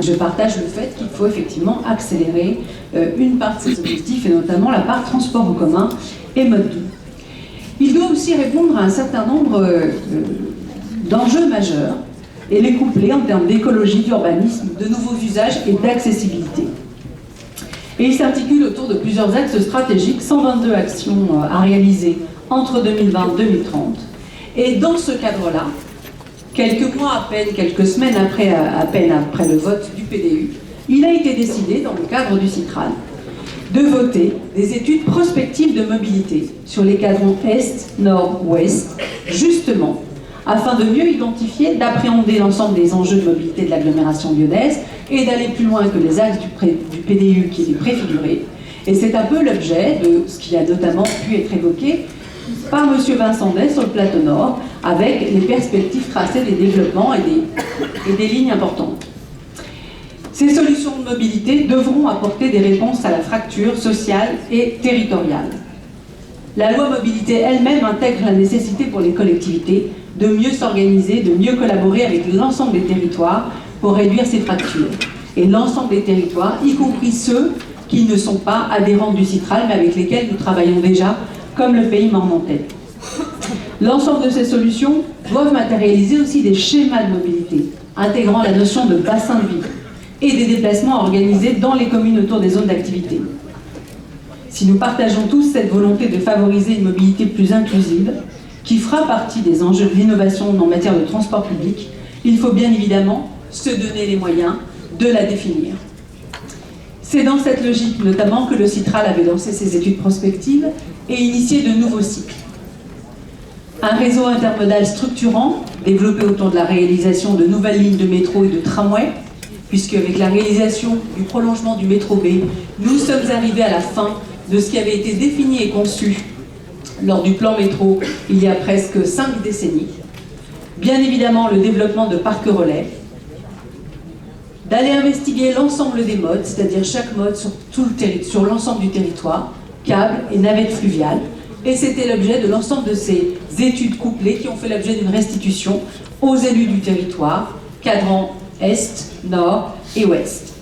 Je partage le fait qu'il faut effectivement accélérer une part de ces objectifs, et notamment la part transport en commun et mode doux. Il doit aussi répondre à un certain nombre d'enjeux majeurs et les coupler en termes d'écologie, d'urbanisme, de nouveaux usages et d'accessibilité. Et il s'articule autour de plusieurs axes stratégiques, 122 actions à réaliser entre 2020 et 2030. Et dans ce cadre-là, quelques mois à peine, quelques semaines à peine après le vote du PDU, il a été décidé, dans le cadre du CITRAL, de voter des études prospectives de mobilité sur les cadrans Est, Nord, Ouest, justement, afin de mieux identifier, d'appréhender l'ensemble des enjeux de mobilité de l'agglomération lyonnaise et d'aller plus loin que les axes du PDU qui étaient préfigurés. Et c'est un peu l'objet de ce qui a notamment pu être évoqué par M. Vincent Day sur le plateau Nord, avec les perspectives tracées des développements et des lignes importantes. Ces solutions de mobilité devront apporter des réponses à la fracture sociale et territoriale. La loi mobilité elle-même intègre la nécessité pour les collectivités de mieux s'organiser, de mieux collaborer avec l'ensemble des territoires pour réduire ces fractures. Et l'ensemble des territoires, y compris ceux qui ne sont pas adhérents du CITRAL, mais avec lesquels nous travaillons déjà, comme le pays mornantais. L'ensemble de ces solutions doivent matérialiser aussi des schémas de mobilité, intégrant la notion de bassin de vie et des déplacements organisés dans les communes autour des zones d'activité. Si nous partageons tous cette volonté de favoriser une mobilité plus inclusive, qui fera partie des enjeux de l'innovation en matière de transport public, il faut bien évidemment se donner les moyens de la définir. C'est dans cette logique notamment que le CITRAL avait lancé ses études prospectives et initié de nouveaux cycles. Un réseau intermodal structurant, développé autour de la réalisation de nouvelles lignes de métro et de tramway, puisque avec la réalisation du prolongement du métro B, nous sommes arrivés à la fin de ce qui avait été défini et conçu lors du plan métro il y a presque 5 décennies. Bien évidemment, le développement de parcs relais, d'aller investiguer l'ensemble des modes, c'est-à-dire chaque mode sur l'ensemble du territoire, câbles et navettes fluviales. Et c'était l'objet de l'ensemble de ces études couplées qui ont fait l'objet d'une restitution aux élus du territoire, cadrans Est, Nord et Ouest.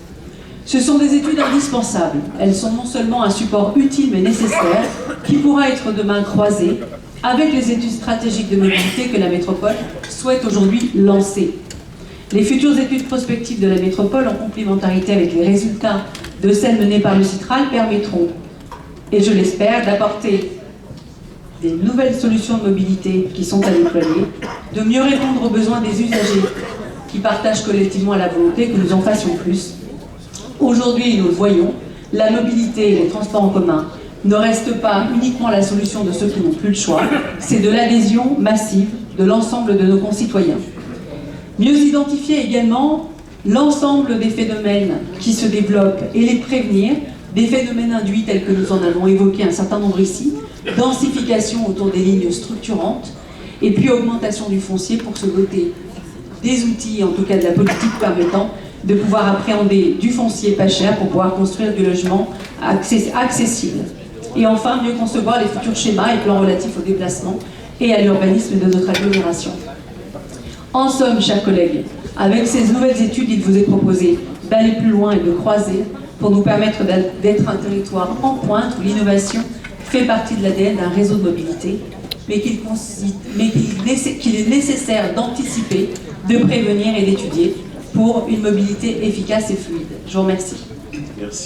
Ce sont des études indispensables. Elles sont non seulement un support utile mais nécessaire qui pourra être demain croisé avec les études stratégiques de mobilité que la métropole souhaite aujourd'hui lancer. Les futures études prospectives de la métropole, en complémentarité avec les résultats de celles menées par le CITRAL, permettront, et je l'espère, d'apporter des nouvelles solutions de mobilité qui sont à déployer, de mieux répondre aux besoins des usagers qui partagent collectivement la volonté que nous en fassions plus. Aujourd'hui, nous le voyons, la mobilité et les transports en commun ne restent pas uniquement la solution de ceux qui n'ont plus le choix, c'est de l'adhésion massive de l'ensemble de nos concitoyens. Mieux identifier également l'ensemble des phénomènes qui se développent et les prévenir, des phénomènes induits tels que nous en avons évoqué un certain nombre ici, densification autour des lignes structurantes, et puis augmentation du foncier pour se doter des outils, en tout cas de la politique permettant de pouvoir appréhender du foncier pas cher pour pouvoir construire du logement accessible. Et enfin, mieux concevoir les futurs schémas et plans relatifs au déplacement et à l'urbanisme de notre agglomération. En somme, chers collègues, avec ces nouvelles études, il vous est proposé d'aller plus loin et de croiser pour nous permettre d'être un territoire en pointe où l'innovation fait partie de l'ADN d'un réseau de mobilité, mais qu'il est nécessaire d'anticiper, de prévenir et d'étudier pour une mobilité efficace et fluide. Je vous remercie. Merci.